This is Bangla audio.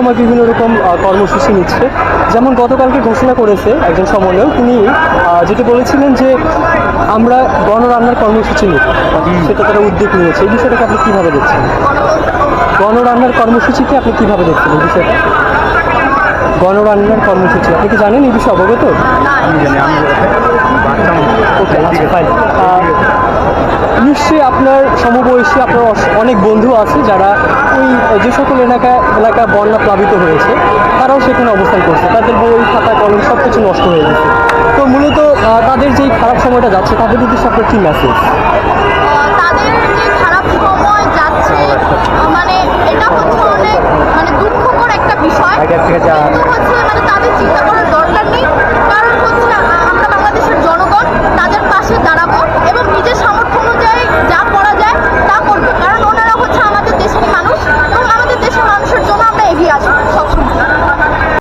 সময় বিভিন্ন রকম কর্মসূচি নিচ্ছে। যেমন গতকালকে ঘোষণা করেছে একজন সমন্বয়ক, তিনি যেটা বলেছিলেন যে আমরা গণরান্নার কর্মসূচি নিই, সেটা তারা উদ্যোগ নিয়েছে। এই বিষয়টাকে আপনি কীভাবে দেখছেন? গণরান্নার কর্মসূচিকে আপনি কীভাবে দেখছেন এই বিষয়টা? গণরান্নার কর্মসূচি আপনি কি জানেন এই বিষয়ে অবগত? ওকে, আচ্ছা, ফাইন। নিশ্চয়ই আপনার সমবয়সী, আপনার অনেক বন্ধু আছে যারা ওই যে সকল এলাকা বন্যা প্লাবিত হয়েছে, তারাও সেখানে অবস্থান করছে। তাদের বই, খাতা, কলম সব কিছু নষ্ট হয়ে গেছে। তো মূলত তাদের যেই খারাপ সময়টা যাচ্ছে, তাদের উদ্দেশ্যে আপনার কী মেসেজ? তাদের যে খারাপ সময় যাচ্ছে, মানে এটা হচ্ছে অনেক দুঃখকর একটা বিষয়। কিন্তু হচ্ছে তাদের চিন্তা করার দরকার নেই। কারণ হচ্ছে